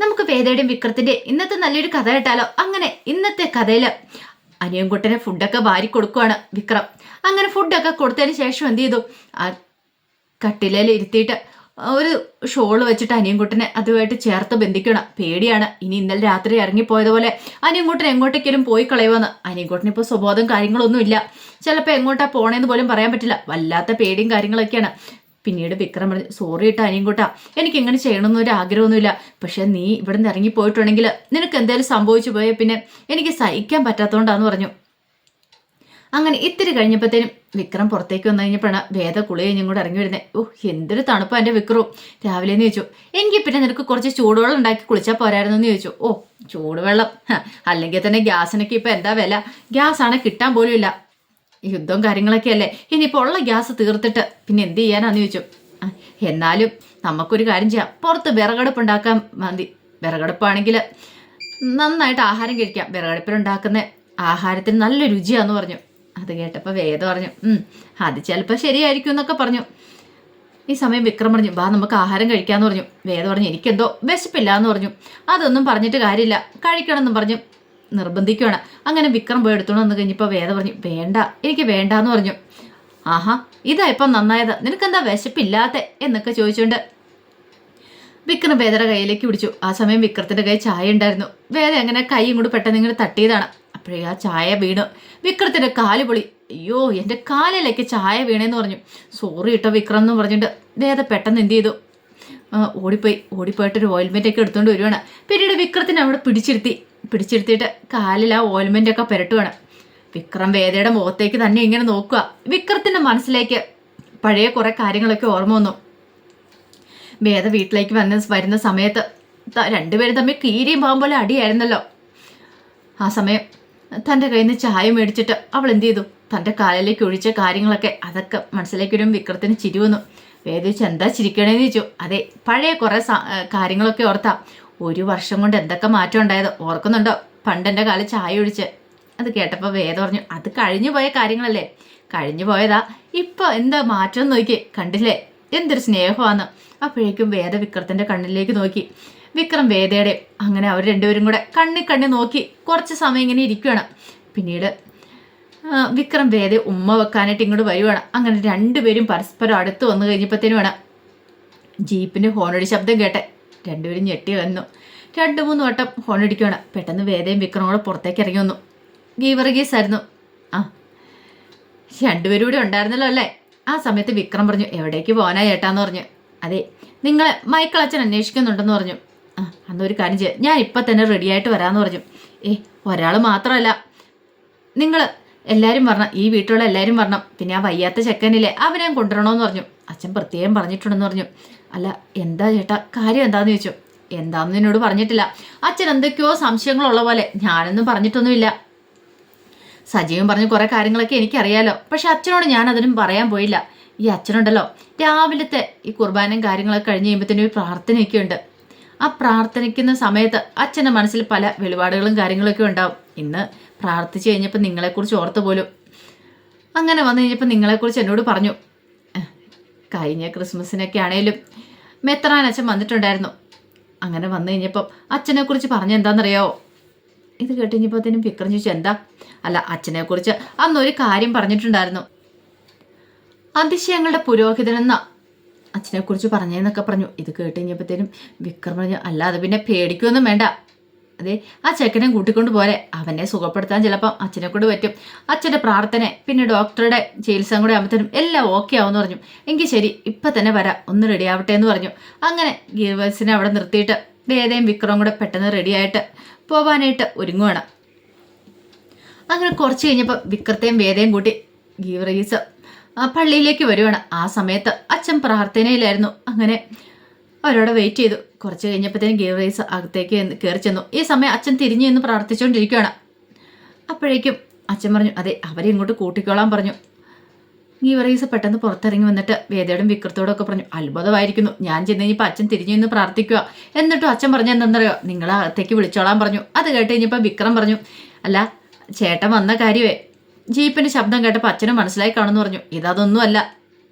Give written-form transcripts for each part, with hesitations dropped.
നമുക്ക് വേദയുടെയും വിക്രത്തിന്റെ ഇന്നത്തെ നല്ലൊരു കഥ കേട്ടാലോ? അങ്ങനെ ഇന്നത്തെ കഥയില് അനിയൻകുട്ടനെ ഫുഡൊക്കെ വാരി കൊടുക്കുവാണ് വിക്രം. അങ്ങനെ ഫുഡൊക്കെ കൊടുത്തതിന് ശേഷം എന്ത് ചെയ്തു? ആ കട്ടിലേൽ ഇരുത്തിയിട്ട് ഒരു ഷോള് വെച്ചിട്ട് അനിയൻകുട്ടനെ അതുമായിട്ട് ചേർത്ത് ബന്ധിക്കണം. പേടിയാണ്, ഇനി ഇന്നലെ രാത്രി ഇറങ്ങിപ്പോയതുപോലെ അനിയൻകുട്ടൻ എങ്ങോട്ടേക്കെങ്കിലും പോയി കളയുമെന്ന്. അനിയൻകുട്ടന് ഇപ്പോൾ സ്വബോധം കാര്യങ്ങളൊന്നും ഇല്ല. ചിലപ്പോൾ എങ്ങോട്ടാ പോണേന്ന് പോലും പറയാൻ പറ്റില്ല. വല്ലാത്ത പേടിയും കാര്യങ്ങളൊക്കെയാണ്. പിന്നീട് വിക്രം പറഞ്ഞു, സോറി കേട്ടോ അനിയൻകുട്ടാ, എനിക്ക് ഇങ്ങനെ ചെയ്യണമെന്നൊരു ആഗ്രഹമൊന്നുമില്ല. പക്ഷെ നീ ഇവിടെ നിന്ന് ഇറങ്ങിപ്പോയിട്ടുണ്ടെങ്കിൽ നിനക്ക് എന്തായാലും സംഭവിച്ചു പോയാൽ പിന്നെ എനിക്ക് സഹിക്കാൻ പറ്റാത്തതുകൊണ്ടാന്ന് പറഞ്ഞു. അങ്ങനെ ഇത്തിരി കഴിഞ്ഞപ്പോഴത്തേനും വിക്രം പുറത്തേക്ക് വന്നു കഴിഞ്ഞപ്പോഴാണ് വേദ കുളി കഴിഞ്ഞും കൂടെ ഇറങ്ങി വരുന്നത്. എന്തൊരു തണുപ്പാ എൻ്റെ വിക്രവും രാവിലെ എന്ന് ചോദിച്ചു. എങ്കിൽ പിന്നെ നിനക്ക് കുറച്ച് ചൂടുവെള്ളം ഉണ്ടാക്കി കുളിച്ചാൽ പോരായിരുന്നു എന്ന് ചോദിച്ചു. ചൂടുവെള്ളം അല്ലെങ്കിൽ തന്നെ ഗ്യാസിനൊക്കെ ഇപ്പം എന്താ വില? ഗ്യാസാണ് കിട്ടാൻ പോലും ഇല്ല. യുദ്ധവും കാര്യങ്ങളൊക്കെ അല്ലേ, ഇനിയിപ്പോൾ ഉള്ള ഗ്യാസ് തീർത്തിട്ട് പിന്നെ എന്ത് ചെയ്യാനാന്ന് ചോദിച്ചു. എന്നാലും നമുക്കൊരു കാര്യം ചെയ്യാം, പുറത്ത് വിറകടുപ്പ് ഉണ്ടാക്കാൻ മതി. വിറകടുപ്പാണെങ്കിൽ നന്നായിട്ട് ആഹാരം കഴിക്കാം. വിറകടുപ്പിലുണ്ടാക്കുന്ന ആഹാരത്തിന് നല്ല രുചിയാന്ന് പറഞ്ഞു. അത് കേട്ടപ്പോൾ വേദ പറഞ്ഞു, അത് ചിലപ്പോൾ ശരിയായിരിക്കും എന്നൊക്കെ പറഞ്ഞു. ഈ സമയം വിക്രം പറഞ്ഞു, ബാ നമുക്ക് ആഹാരം കഴിക്കാമെന്ന് പറഞ്ഞു. വേദ പറഞ്ഞു, എനിക്കെന്തോ വിശപ്പില്ല എന്ന് പറഞ്ഞു. അതൊന്നും പറഞ്ഞിട്ട് കാര്യമില്ല, കഴിക്കണമെന്നും പറഞ്ഞു നിർബന്ധിക്കുകയാണ്. അങ്ങനെ വിക്രം പോയി എടുത്തോണ്ട് വന്നു കഴിഞ്ഞപ്പോൾ വേദ പറഞ്ഞു, വേണ്ട എനിക്ക് വേണ്ടാന്ന് പറഞ്ഞു. ആഹാ, ഇതാ ഇപ്പം നന്നായത്, നിനക്കെന്താ വിശപ്പില്ലാത്ത എന്നൊക്കെ ചോദിച്ചുകൊണ്ട് വിക്രം വേദയുടെ കയ്യിലേക്ക് പിടിച്ചു. ആ സമയം വിക്രത്തിന്റെ കൈ ചായ ഉണ്ടായിരുന്നു. വേദ അങ്ങനെ കൈ ഇങ്ങോട്ട് പെട്ടെന്ന് ഇങ്ങനെ തട്ടിയതാണ്. അപ്പോഴേ ആ ചായ വീണു. വിക്രത്തിന്റെ കാല് പൊളി. അയ്യോ, എൻ്റെ കാലിലേക്ക് ചായ വീണേന്ന് പറഞ്ഞു. സോറി കേട്ടോ വിക്രം എന്ന് പറഞ്ഞിട്ട് വേദ പെട്ടെന്ന് എന്ത് ചെയ്തു? ഓടിപ്പോയിട്ടൊരു ഓയിൽമെൻ്റ് ഒക്കെ എടുത്തുകൊണ്ട് വരുവാണ്. പിന്നീട് വിക്രത്തിനെ അവിടെ പിടിച്ചിരുത്തിയിട്ട് കാലിൽ ആ ഓയിൽമെൻ്റ് ഒക്കെ പുരട്ടുവാണ്. വിക്രം വേദയുടെ മുഖത്തേക്ക് തന്നെ ഇങ്ങനെ നോക്കുക. വിക്രത്തിന്റെ മനസ്സിലേക്ക് പഴയ കുറെ കാര്യങ്ങളൊക്കെ ഓർമ്മ വന്നു. വേദ വീട്ടിലേക്ക് വരുന്ന സമയത്ത് രണ്ടുപേരും തമ്മിൽ കീരിയും പാവം പോലെ അടിയായിരുന്നല്ലോ. ആ സമയം തൻ്റെ കയ്യിൽ നിന്ന് ചായ മേടിച്ചിട്ട് അവൾ എന്ത് ചെയ്തു? തൻ്റെ കാലിലേക്ക് ഒഴിച്ച കാര്യങ്ങളൊക്കെ അതൊക്കെ മനസ്സിലേക്ക് വരും. വിക്രത്തിന് ചിരി വന്നു. വേദിച്ച് എന്താ ചിരിക്കണേന്ന് ചോദിച്ചു. അതെ, പഴയ കുറേ കാര്യങ്ങളൊക്കെ ഓർത്താ. 1 വർഷം കൊണ്ട് എന്തൊക്കെ മാറ്റം ഉണ്ടായത് ഓർക്കുന്നുണ്ടോ? പണ്ടെൻ്റെ കാലിൽ ചായ ഒഴിച്ച്. അത് കേട്ടപ്പോൾ വേദ പറഞ്ഞു, അത് കഴിഞ്ഞു പോയ കാര്യങ്ങളല്ലേ, കഴിഞ്ഞു പോയതാ. ഇപ്പം എന്താ മാറ്റം നോക്കി, കണ്ടില്ലേ എന്തൊരു സ്നേഹമാണെന്ന്. അപ്പോഴേക്കും വേദ വിക്രത്തിൻ്റെ കണ്ണിലേക്ക് നോക്കി. വിക്രം വേദയുടെ. അങ്ങനെ അവർ രണ്ടുപേരും കൂടെ കണ്ണി നോക്കി കുറച്ച് സമയം ഇങ്ങനെ ഇരിക്കുകയാണ്. പിന്നീട് വിക്രം വേദ ഉമ്മ വെക്കാനായിട്ട് ഇങ്ങോട്ട് വരുവാണ്. അങ്ങനെ രണ്ടുപേരും പരസ്പരം അടുത്ത് വന്നു കഴിഞ്ഞപ്പോഴത്തേനും വേണം ജീപ്പിൻ്റെ ഹോണടി ശബ്ദം കേട്ടെ. രണ്ടുപേരും ഞെട്ടി വന്നു. 2-3 വട്ടം ഹോണടിക്കുകയാണ്. പെട്ടെന്ന് വേദയും വിക്രവും കൂടെ പുറത്തേക്ക് ഇറങ്ങി വന്നു. ഗീവർഗീസ് ആയിരുന്നു. രണ്ടുപേരും കൂടെ ഉണ്ടായിരുന്നല്ലോ അല്ലേ? ആ സമയത്ത് വിക്രം പറഞ്ഞു, എവിടേക്ക് പോകാനാ ചേട്ടാന്ന് പറഞ്ഞു. അതെ, നിങ്ങളെ മൈക്കിൾ അച്ഛൻ അന്വേഷിക്കുന്നുണ്ടെന്ന് പറഞ്ഞു. അന്നൊരു കാര്യം ചെയ്യാം, ഞാൻ ഇപ്പം തന്നെ റെഡിയായിട്ട് വരാമെന്ന് പറഞ്ഞു. ഒരാൾ മാത്രമല്ല, നിങ്ങൾ എല്ലാവരും വരണം, ഈ വീട്ടിലുള്ള എല്ലാവരും വരണം. പിന്നെ ആ വയ്യാത്ത ചെക്കനില്ലേ അവനെ കൊണ്ടുവരണമെന്ന് പറഞ്ഞു. അച്ഛൻ പ്രത്യേകം പറഞ്ഞിട്ടുണ്ടെന്ന് പറഞ്ഞു. അല്ല എന്താ ചേട്ടാ കാര്യം എന്താന്ന് ചോദിച്ചു. എന്താണെന്ന് എന്നോട് പറഞ്ഞിട്ടില്ല. അച്ഛൻ എന്തൊക്കെയോ സംശയങ്ങളുള്ള പോലെ. ഞാനൊന്നും പറഞ്ഞിട്ടൊന്നുമില്ല. സജീവൻ പറഞ്ഞ കുറേ കാര്യങ്ങളൊക്കെ എനിക്കറിയാലോ, പക്ഷെ അച്ഛനോട് ഞാൻ അതിനും പറയാൻ പോയില്ല. ഈ അച്ഛനുണ്ടല്ലോ, രാവിലത്തെ ഈ കുർബാനയും കാര്യങ്ങളൊക്കെ കഴിഞ്ഞ് കഴിയുമ്പോഴത്തേനും ഒരു പ്രാർത്ഥനയൊക്കെ ഉണ്ട്. ആ പ്രാർത്ഥനിക്കുന്ന സമയത്ത് അച്ഛൻ്റെ മനസ്സിൽ പല വെളിപാടുകളും കാര്യങ്ങളൊക്കെ ഉണ്ടാവും. ഇന്ന് പ്രാർത്ഥിച്ചു കഴിഞ്ഞപ്പോൾ നിങ്ങളെക്കുറിച്ച് ഓർത്ത് പോലും. അങ്ങനെ വന്നു കഴിഞ്ഞപ്പോൾ നിങ്ങളെക്കുറിച്ച് എന്നോട് പറഞ്ഞു. കഴിഞ്ഞ ക്രിസ്മസിനൊക്കെ ആണേലും മെത്രാൻ അച്ഛൻ വന്നിട്ടുണ്ടായിരുന്നു. അങ്ങനെ വന്നു കഴിഞ്ഞപ്പോൾ അച്ഛനെക്കുറിച്ച് പറഞ്ഞെന്താണെന്നറിയാവോ? ഇത് കേട്ട് കഴിഞ്ഞപ്പോഴത്തേനും വിക്രം ചോദിച്ചു, എന്താ? അല്ല, അച്ഛനെക്കുറിച്ച് അന്നൊരു കാര്യം പറഞ്ഞിട്ടുണ്ടായിരുന്നു. അതിശയങ്ങളുടെ പുരോഹിതനെന്ന അച്ഛനെക്കുറിച്ച് പറഞ്ഞതെന്നൊക്കെ പറഞ്ഞു. ഇത് കേട്ട് കഴിഞ്ഞപ്പോഴത്തേനും വിക്രം പറഞ്ഞു, അല്ല അത് പിന്നെ പേടിക്കൊന്നും വേണ്ട. അതെ, ആ ചെക്കനെ കൂട്ടിക്കൊണ്ട് പോരെ, അവനെ സുഖപ്പെടുത്താൻ ചിലപ്പം അച്ഛനെ കൊണ്ട് പറ്റും. അച്ഛൻ്റെ പ്രാർത്ഥന പിന്നെ ഡോക്ടറുടെ ചികിത്സ കൂടെ ആകുമ്പോഴത്തേനും എല്ലാം ഓക്കെ ആവുമെന്ന് പറഞ്ഞു. എങ്കിൽ ശരി, ഇപ്പം തന്നെ വരാം, ഒന്ന് റെഡി ആവട്ടെ എന്ന് പറഞ്ഞു. അങ്ങനെ ഗീവർഗീസിനെ അവിടെ നിർത്തിയിട്ട് വേദയും വിക്രവും കൂടെ പെട്ടെന്ന് റെഡിയായിട്ട് പോവാനായിട്ട് ഒരുങ്ങുവാണ്. അങ്ങനെ കുറച്ച് കഴിഞ്ഞപ്പോൾ വിക്രത്തെയും വേദയും കൂട്ടി ഗീവർഗീസ് പള്ളിയിലേക്ക് വരുവാണ്. ആ സമയത്ത് അച്ഛൻ പ്രാർത്ഥനയിലായിരുന്നു. അങ്ങനെ അവരവിടെ വെയിറ്റ് ചെയ്തു. കുറച്ച് കഴിഞ്ഞപ്പോഴത്തേനും ഗീവർഗീസ് അകത്തേക്ക് കയറി ചെന്നു. ഈ സമയം അച്ഛൻ തിരിഞ്ഞു നിന്ന് പ്രാർത്ഥിച്ചുകൊണ്ടിരിക്കുകയാണ്. അപ്പോഴേക്കും അച്ഛൻ പറഞ്ഞു, അതെ അവരെ ഇങ്ങോട്ട് കൂട്ടിക്കോളാൻ പറഞ്ഞു. ഗീവർഗീസ് പെട്ടെന്ന് പുറത്തിറങ്ങി വന്നിട്ട് വേദയോടും വിക്രത്തോടും ഒക്കെ പറഞ്ഞു, അത്ഭുതമായിരിക്കുന്നു, ഞാൻ ചെന്ന് കഴിഞ്ഞപ്പോൾ അച്ഛൻ തിരിഞ്ഞു നിന്ന് പ്രാർത്ഥിക്കുക, എന്നിട്ടും അച്ഛൻ പറഞ്ഞ എന്താണെന്നറിയോ, നിങ്ങളെ അകത്തേക്ക് വിളിച്ചോളാൻ പറഞ്ഞു. അത് കേട്ട് കഴിഞ്ഞപ്പോൾ വിക്രം പറഞ്ഞു, അല്ല ചേട്ടൻ വന്ന കാര്യമേ ജീപ്പിൻ്റെ ശബ്ദം കേട്ടപ്പോൾ അച്ഛനും മനസ്സിലായി കാണുമെന്ന് പറഞ്ഞു. ഇതൊന്നുമല്ല,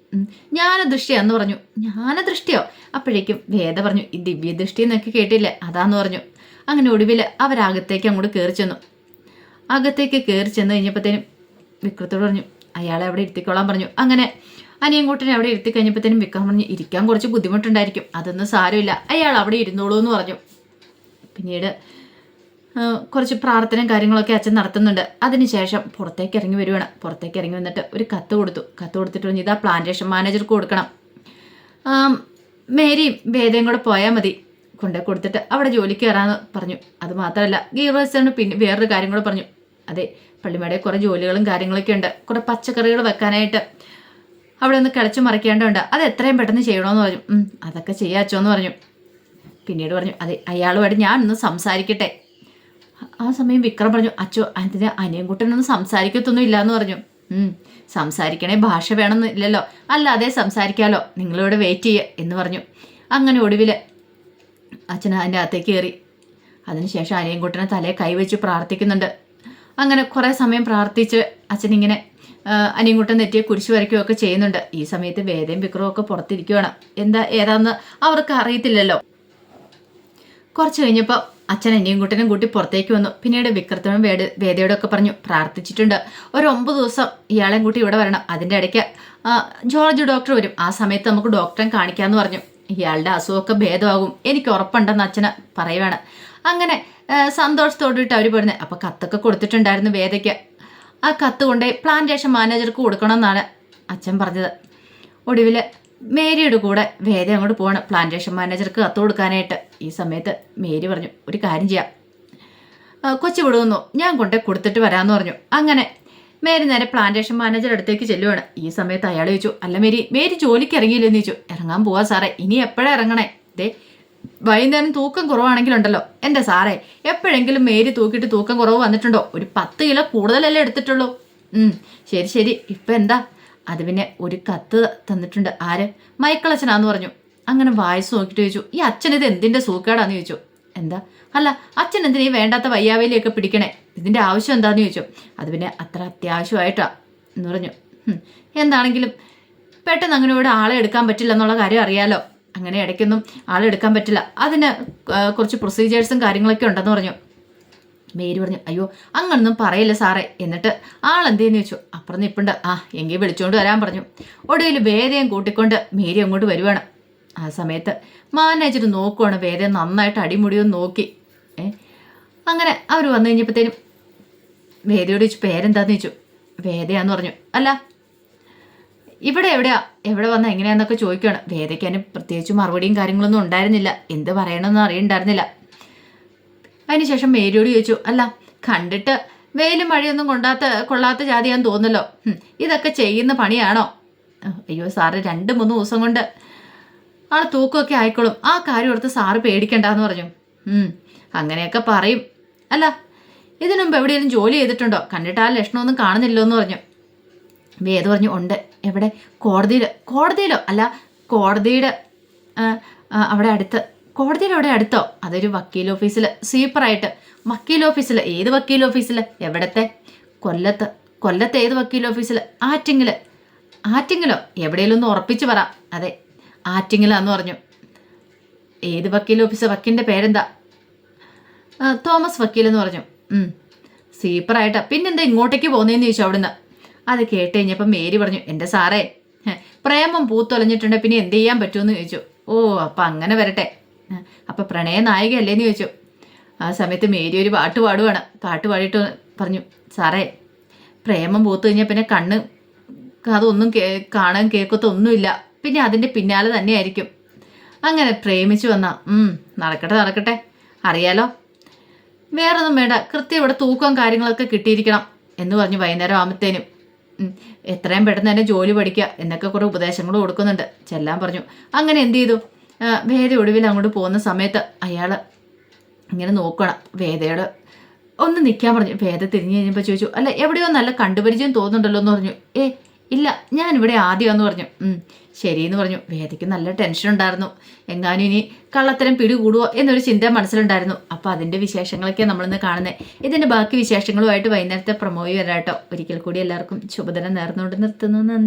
ജ്ഞാനദൃഷ്ടിയാന്ന് പറഞ്ഞു. ജ്ഞാനദൃഷ്ടിയോ? അപ്പോഴേക്കും വേദ പറഞ്ഞു, ഈ ദിവ്യദൃഷ്ടി എന്നൊക്കെ കേട്ടില്ലേ, അതാന്ന് പറഞ്ഞു. അങ്ങനെ ഒടുവിൽ അവരകത്തേക്ക് അങ്ങോട്ട് കയറി ചെന്നു. അകത്തേക്ക് കയറി ചെന്ന് കഴിഞ്ഞപ്പോഴത്തേനും വിക്രത്തോട് പറഞ്ഞു, അയാളെ അവിടെ ഇരുത്തിക്കോളാൻ പറഞ്ഞു. അങ്ങനെ അനിയൻകുട്ടനെ അവിടെ ഇരുത്തി കഴിഞ്ഞപ്പോഴത്തേനും വിക്രം പറഞ്ഞു, ഇരിക്കാൻ കുറച്ച് ബുദ്ധിമുട്ടുണ്ടായിരിക്കും, അതൊന്നും സാരമില്ല, അയാൾ അവിടെ ഇരുന്നോളൂ എന്ന് പറഞ്ഞു. പിന്നീട് കുറച്ച് പ്രാർത്ഥനയും കാര്യങ്ങളൊക്കെ അച്ഛൻ നടത്തുന്നുണ്ട്. അതിനുശേഷം പുറത്തേക്ക് ഇറങ്ങി വരുവാണ്. പുറത്തേക്ക് ഇറങ്ങി വന്നിട്ട് ഒരു കത്ത് കൊടുത്തിട്ട് പറഞ്ഞു, ഇതാ പ്ലാന്റേഷൻ മാനേജർക്ക് കൊടുക്കണം, മേരിയും വേദയും കൂടെ പോയാൽ മതി, കൊണ്ടേ കൊടുത്തിട്ട് അവിടെ ജോലിക്ക് കയറാമെന്ന് പറഞ്ഞു. അത് മാത്രമല്ല ഗീവേഴ്സിന് പിന്നെ വേറൊരു കാര്യം കൂടെ പറഞ്ഞു. അതെ, പള്ളിമേടയിൽ കുറേ ജോലികളും കാര്യങ്ങളൊക്കെ ഉണ്ട്, കുറേ പച്ചക്കറികൾ വെക്കാനായിട്ട് അവിടെ ഒന്ന് കിളച്ച് മറിക്കേണ്ടതുണ്ട്, അത് എത്രയും പെട്ടെന്ന് ചെയ്യണമെന്ന് പറഞ്ഞു. അതൊക്കെ ചെയ്യാച്ചോ എന്ന് പറഞ്ഞു. പിന്നീട് പറഞ്ഞു, അതെ അയാളുമായിട്ട് ഞാനൊന്ന് സംസാരിക്കട്ടെ. ആ സമയം വിക്രം പറഞ്ഞു, അച്ചോ അതിന് അനിയൻകുട്ടനൊന്നും സംസാരിക്കത്തൊന്നും ഇല്ലയെന്ന് പറഞ്ഞു. സംസാരിക്കണേ ഭാഷ വേണമെന്നില്ലല്ലോ, അല്ലാതെ സംസാരിക്കാമല്ലോ, നിങ്ങളിവിടെ വെയിറ്റ് ചെയ്യുക എന്ന് പറഞ്ഞു. അങ്ങനെ ഒടുവിൽ അച്ഛൻ അതിൻ്റെ അകത്തേക്ക് കയറി. അതിനുശേഷം അനിയൻകുട്ടനെ തലയെ കൈവച്ച് പ്രാർത്ഥിക്കുന്നുണ്ട്. അങ്ങനെ കുറേ സമയം പ്രാർത്ഥിച്ച് അച്ഛനിങ്ങനെ അനിയൻകുട്ടൻ നെറ്റിയെ കുരിശ് വരയ്ക്കുകയൊക്കെ ചെയ്യുന്നുണ്ട്. ഈ സമയത്ത് വേദയും വിക്രവും ഒക്കെ പുറത്തിരിക്കുകയാണ്. ഏതാന്ന് അവർക്ക് അറിയത്തില്ലല്ലോ. കുറച്ച് കഴിഞ്ഞപ്പോൾ അച്ഛൻ അനിയൻകുട്ടനും കൂട്ടി പുറത്തേക്ക് വന്നു. പിന്നീട് വിക്രത്തോടും വേദയോടൊക്കെ പറഞ്ഞു, പ്രാർത്ഥിച്ചിട്ടുണ്ട്, ഒരു 9 ദിവസം ഇയാളെയും കൂട്ടി ഇവിടെ വരണം, അതിൻ്റെ ഇടയ്ക്ക് ജോർജ് ഡോക്ടർ വരും, ആ സമയത്ത് നമുക്ക് ഡോക്ടറെ കാണിക്കാമെന്ന് പറഞ്ഞു. ഇയാളുടെ അസുഖമൊക്കെ ഭേദമാകും, എനിക്ക് ഉറപ്പുണ്ടെന്ന് അച്ഛന് പറയുവാണ്. അങ്ങനെ സന്തോഷത്തോടിട്ട് അവർ പോരുന്നത്. അപ്പോൾ കത്തൊക്കെ കൊടുത്തിട്ടുണ്ടായിരുന്നു വേദയ്ക്ക്. ആ കത്ത് കൊണ്ട് പ്ലാന്റേഷൻ മാനേജർക്ക് കൊടുക്കണമെന്നാണ് അച്ഛൻ പറഞ്ഞത്. ഒടുവിൽ മേരിയുടെ കൂടെ വേദ അങ്ങോട്ട് പോകണം പ്ലാന്റേഷൻ മാനേജർക്ക് കത്ത് കൊടുക്കാനായിട്ട്. ഈ സമയത്ത് മേരി പറഞ്ഞു, ഒരു കാര്യം ചെയ്യാം, കൊച്ചു വിടുന്നു, ഞാൻ കൊണ്ടേ കൊടുത്തിട്ട് വരാമെന്ന് പറഞ്ഞു. അങ്ങനെ മേരി നേരെ പ്ലാന്റേഷൻ മാനേജർ അടുത്തേക്ക് ചെല്ലുവാണ്. ഈ സമയത്ത് അയാൾ ചോദിച്ചു, അല്ല മേരി ജോലിക്ക് ഇറങ്ങിയില്ലെന്ന് ചോദിച്ചു. ഇറങ്ങാൻ പോവാ സാറേ, ഇനി എപ്പോഴാണ് ഇറങ്ങണേ? ദേ വൈകുന്നേരം തൂക്കം കുറവാണെങ്കിലുണ്ടല്ലോ എൻ്റെ സാറേ, എപ്പോഴെങ്കിലും മേരി തൂക്കിയിട്ട് തൂക്കം കുറവ് വന്നിട്ടുണ്ടോ? ഒരു 10 കിലോ കൂടുതലല്ലേ എടുത്തിട്ടുള്ളൂ. ശരി ഇപ്പം എന്താ? അത് പിന്നെ ഒരു കത്ത് തന്നിട്ടുണ്ട്. ആര്? മൈക്കിളച്ഛനാന്ന് പറഞ്ഞു. അങ്ങനെ വായിച്ച് നോക്കിയിട്ട് ചോദിച്ചു, ഈ അച്ഛനിത് എന്തിൻ്റെ സൂക്കേടാന്ന് ചോദിച്ചു. എന്താ? അല്ല അച്ഛൻ എന്തിനാ ഈ വേണ്ടാത്ത വയ്യാവേലിയൊക്കെ പിടിക്കണേ, ഇതിൻ്റെ ആവശ്യം എന്താന്ന് ചോദിച്ചു. അത് പിന്നെ അത്ര അത്യാവശ്യമായിട്ടാ എന്ന് പറഞ്ഞു. എന്താണെങ്കിലും പെട്ടെന്ന് അങ്ങനെ ഇവിടെ ആളെ എടുക്കാൻ പറ്റില്ല എന്നുള്ള കാര്യം അറിയാലോ, അങ്ങനെ ഇടയ്ക്കൊന്നും ആളെ എടുക്കാൻ പറ്റില്ല, അതിന് കുറച്ച് പ്രൊസീജിയേഴ്സും കാര്യങ്ങളൊക്കെ ഉണ്ടെന്ന് പറഞ്ഞു. മേരി പറഞ്ഞു, അയ്യോ അങ്ങനൊന്നും പറയില്ല സാറേ. എന്നിട്ട് ആളെന്തേന്ന് ചോദിച്ചു. അപ്പുറം നിൽപ്പുണ്ട്, എങ്കിൽ വിളിച്ചുകൊണ്ട് വരാൻ പറഞ്ഞു. ഒടുവിൽ വേദയും കൂട്ടിക്കൊണ്ട് മേരി അങ്ങോട്ട് വരുവാണ്. ആ സമയത്ത് മാനേജർ നോക്കുവാണ്, വേദയെ നന്നായിട്ട് അടിമുടിയൊന്ന് നോക്കി. അങ്ങനെ അവർ വന്നു കഴിഞ്ഞപ്പോഴത്തേനും വേദയോട് ചോദിച്ചു, പേരെന്താന്ന് ചോദിച്ചു. വേദയാന്ന് പറഞ്ഞു. അല്ല ഇവിടെ എവിടെ വന്ന എങ്ങനെയാന്നൊക്കെ ചോദിക്കുകയാണ്. വേദയ്ക്ക് അതിന് പ്രത്യേകിച്ച് മറുപടിയും കാര്യങ്ങളൊന്നും ഉണ്ടായിരുന്നില്ല, എന്ത് പറയണമെന്ന് അറിയണ്ടായിരുന്നില്ല. അതിനുശേഷം മേരിയോട് ചോദിച്ചു, അല്ല കണ്ടിട്ട് വെയിലും മഴയൊന്നും കൊള്ളാത്ത ജാതിയാന്ന് തോന്നല്ലോ, ഇതൊക്കെ ചെയ്യുന്ന പണിയാണോ? അയ്യോ സാറ് 2-3 ദിവസം കൊണ്ട് ആൾ തൂക്കമൊക്കെ ആയിക്കോളും, ആ കാര്യം ഓർത്ത് സാറ് പേടിക്കണ്ടെന്ന് പറഞ്ഞു. അങ്ങനെയൊക്കെ പറയും. അല്ല ഇതിനു മുമ്പ് എവിടെയെങ്കിലും ജോലി ചെയ്തിട്ടുണ്ടോ? കണ്ടിട്ട് ആ ലക്ഷണമൊന്നും കാണുന്നില്ലോ എന്ന് പറഞ്ഞു. വേദ പറഞ്ഞു, ഉണ്ട്. എവിടെ? കോടതിയിലോ? അല്ല കോടതിയുടെ അവിടെ അടുത്ത്. കോടതിയുടെ അവിടെ അടുത്തോ? അതൊരു വക്കീൽ ഓഫീസിൽ സ്വീപ്പറായിട്ട്. വക്കീൽ ഓഫീസിൽ? ഏത് വക്കീൽ ഓഫീസിൽ? എവിടത്തെ? കൊല്ലത്ത് ഏത് വക്കീൽ ഓഫീസിൽ? ആറ്റിങ്ങിലോ? എവിടെയെങ്കിലും ഒന്ന് ഉറപ്പിച്ച് പറ. അതെ ആറ്റിങ്ങിലാന്ന് പറഞ്ഞു. ഏത് വക്കീൽ ഓഫീസ്? വക്കീലിൻ്റെ പേരെന്താ? തോമസ് വക്കീൽ എന്ന് പറഞ്ഞു. സ്വീപ്പറായിട്ടാ. പിന്നെന്താ ഇങ്ങോട്ടേക്ക് പോകുന്നതെന്ന് ചോദിച്ചു അവിടുന്ന്. അത് കേട്ട് കഴിഞ്ഞപ്പം മേരി പറഞ്ഞു, എൻ്റെ സാറേ പ്രേമം പൂത്തൊലഞ്ഞിട്ടുണ്ട്, പിന്നെ എന്ത് ചെയ്യാൻ പറ്റുമെന്ന് ചോദിച്ചു. ഓ അപ്പം അങ്ങനെ വരട്ടെ, അപ്പം പ്രണയ നായികയല്ലേന്ന് ചോദിച്ചു. ആ സമയത്ത് മേരി ഒരു പാട്ട് പാടുവാണ്. പാട്ട് പാടിയിട്ട് പറഞ്ഞു, സാറേ പ്രേമം പൂത്തു കഴിഞ്ഞാൽ പിന്നെ കണ്ണ് അതൊന്നും കാണാൻ കേൾക്കത്തൊന്നുമില്ല, പിന്നെ അതിൻ്റെ പിന്നാലെ തന്നെയായിരിക്കും. അങ്ങനെ പ്രേമിച്ചു വന്നാ നടക്കട്ടെ, അറിയാലോ, വേറൊന്നും വേണ്ട, കൃത്യം ഇവിടെ തൂക്കം കാര്യങ്ങളൊക്കെ കിട്ടിയിരിക്കണം എന്ന് പറഞ്ഞു. വൈകുന്നേരം ആകുമ്പത്തേനും എത്രയും പെട്ടെന്ന് തന്നെ ജോലി പഠിക്കുക എന്നൊക്കെ കുറേ ഉപദേശങ്ങൾ കൊടുക്കുന്നുണ്ട്, ചെല്ലാൻ പറഞ്ഞു. അങ്ങനെ എന്ത് ചെയ്തു? വേദ ഒടുവിൽ അങ്ങോട്ട് പോകുന്ന സമയത്ത് അയാൾ ഇങ്ങനെ നോക്കണം. വേദയോട് ഒന്ന് നിൽക്കാൻ പറഞ്ഞു. വേദ തിരിഞ്ഞു കഴിഞ്ഞപ്പോൾ ചോദിച്ചു, അല്ല എവിടെയോ നല്ല കണ്ടുപരിചയം തോന്നുന്നുണ്ടല്ലോ എന്ന് പറഞ്ഞു. ഇല്ല ഞാനിവിടെ ആദ്യമാണെന്ന് പറഞ്ഞു. ശരിയെന്ന് പറഞ്ഞു. വേദയ്ക്ക് നല്ല ടെൻഷൻ ഉണ്ടായിരുന്നു, എങ്ങാനും ഇനി കള്ളത്തരം പിടികൂടുവോ എന്നൊരു ചിന്ത മനസ്സിലുണ്ടായിരുന്നു. അപ്പോൾ അതിൻ്റെ വിശേഷങ്ങളൊക്കെ നമ്മളിന്ന് കാണുന്നത്. ഇതിൻ്റെ ബാക്കി വിശേഷങ്ങളുമായിട്ട് വൈകുന്നേരത്തെ പ്രൊമോയി വരാട്ടോ. ഒരിക്കൽ കൂടി എല്ലാവർക്കും ശുഭദിനം നേർന്നുകൊണ്ട് നിർത്തുന്നു. നന്ദി.